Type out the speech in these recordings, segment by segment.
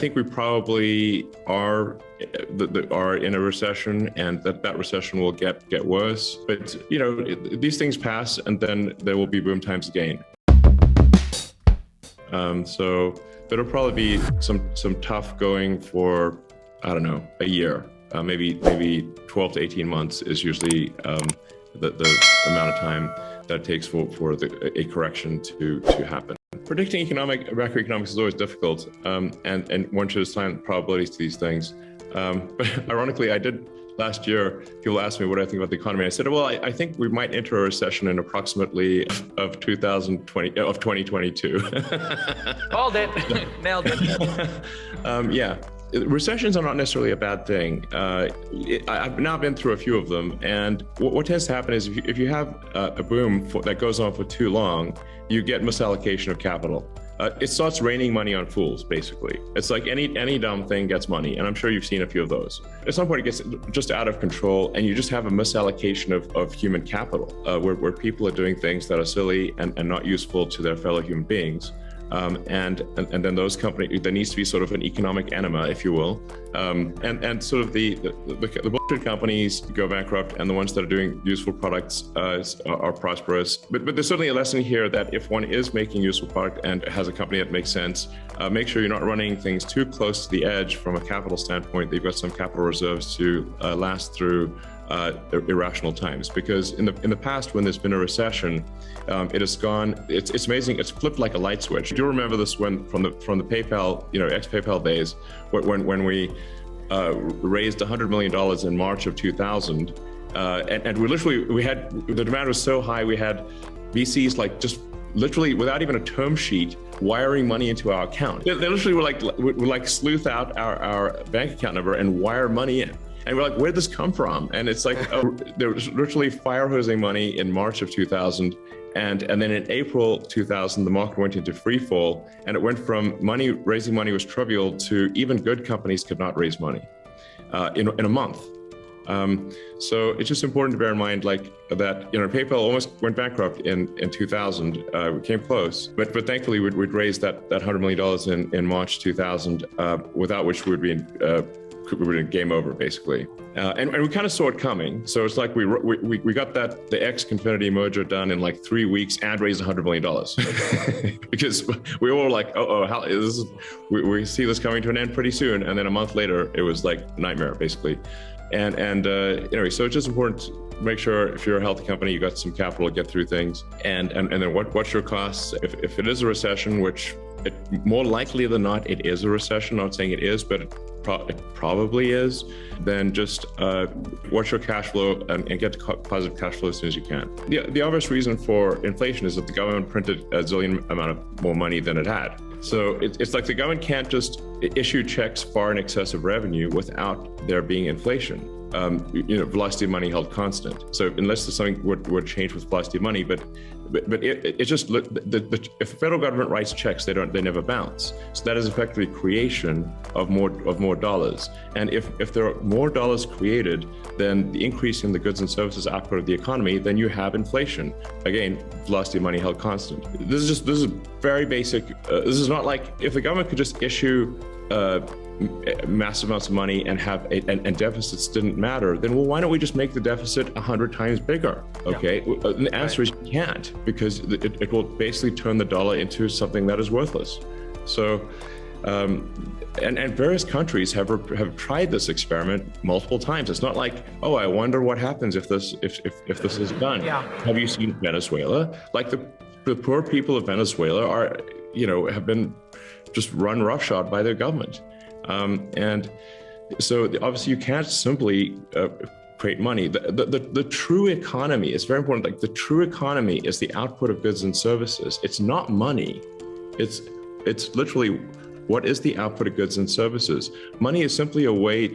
think we probably are in a recession, and that recession will get worse. But these things pass, and then there will be boom times again. So it'll probably be some tough going for, I don't know, a year. Maybe 12 to 18 months is usually the amount of time that it takes for a correction to happen. Predicting macroeconomics is always difficult, and one should assign probabilities to these things. But ironically, I did last year. People asked me what I think about the economy. I said, well, I think we might enter a recession in approximately of 2022. Called it. Nailed it. Yeah. Recessions are not necessarily a bad thing. I've now been through a few of them, and what tends to happen is if you have a boom that goes on for too long, you get misallocation of capital. It starts raining money on fools, basically. It's like any dumb thing gets money, and I'm sure you've seen a few of those. At some point, it gets just out of control, and you just have a misallocation of human capital, where people are doing things that are silly and not useful to their fellow human beings. And then those companies, there needs to be sort of an economic enema, if you will, and sort of the bullshit companies go bankrupt, and the ones that are doing useful products are prosperous. But there's certainly a lesson here that if one is making useful product and has a company that makes sense, make sure you're not running things too close to the edge from a capital standpoint. They've got some capital reserves to last through irrational times, because in the past, when there's been a recession, it has gone. It's amazing. It's flipped like a light switch. Do you remember this from the PayPal, ex-PayPal days, when we raised $100 million in March of 2000, and we had, the demand was so high, we had VCs like just literally without even a term sheet wiring money into our account. They literally were like sleuth out our bank account number and wire money in. And we're like, where'd this come from? And it's like, they were literally fire hosing money in March of 2000. And then in April 2000, the market went into free fall, and it went from raising money was trivial to even good companies could not raise money in a month. So it's just important to bear in mind that, PayPal almost went bankrupt in 2000. We came close, but thankfully we'd raised that $100 million in March 2000, without which we would be in game over, basically. And we kind of saw it coming. So it's like we got the X-Confinity merger done in like 3 weeks and raised $100 million. Because we were like, we see this coming to an end pretty soon. And then a month later, it was like a nightmare, basically. And anyway, so it's just important to make sure if you're a healthy company, you got some capital to get through things. And then what's your costs? If it is a recession, which more likely than not, it is a recession. I'm not saying it is, but it probably is. Then just watch your cash flow and get to positive cash flow as soon as you can. The obvious reason for inflation is that the government printed a zillion amount of more money than it had. So it's like the government can't just issue checks far in excess of revenue without there being inflation. Velocity of money held constant. So unless there's something would change with velocity of money, but it's just if the federal government writes checks, they never bounce. So that is effectively creation of more dollars. And if there are more dollars created, then the increase in the goods and services output of the economy, then you have inflation. Again, velocity of money held constant. This is very basic. This is not like if the government could just issue massive amounts of money and deficits didn't matter, then why don't we just make the deficit 100 times bigger? Okay, yeah. The answer is you can't, because it will basically turn the dollar into something that is worthless. So, and various countries have tried this experiment multiple times. It's not like, oh, I wonder what happens if this is done. Yeah. Have you seen Venezuela? Like the poor people of Venezuela have been just run roughshod by their government. And so obviously you can't simply create money. The true economy is very important. Like the true economy is the output of goods and services. It's not money. It's literally what is the output of goods and services. Money is simply a way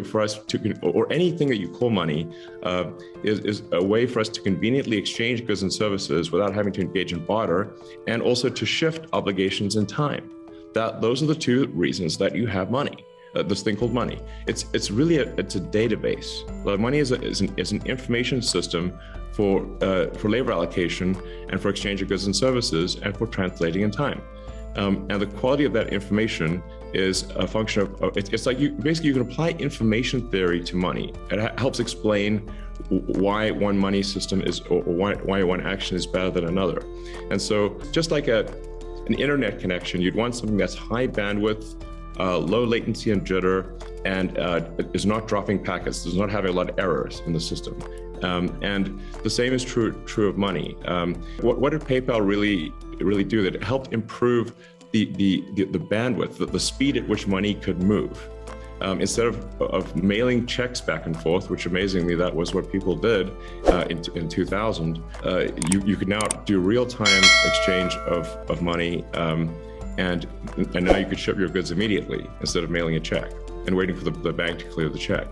for us to, or anything that you call money, is a way for us to conveniently exchange goods and services without having to engage in barter, and also to shift obligations in time. Those are the two reasons that you have money. This thing called money. It's really a database. Money is an information system for labor allocation and for exchange of goods and services and for translating in time. And the quality of that information is a function of, it's like you can apply information theory to money. It helps explain why one money system is, or why one action is better than another. And so just like an internet connection, you'd want something that's high bandwidth, low latency and jitter, and is not dropping packets, does not have a lot of errors in the system. And the same is true of money. What did PayPal really do? That it helped improve the bandwidth, the speed at which money could move. Instead of mailing checks back and forth, which amazingly that was what people did in 2000, you could now do real-time exchange of money, and now you could ship your goods immediately instead of mailing a check and waiting for the bank to clear the check.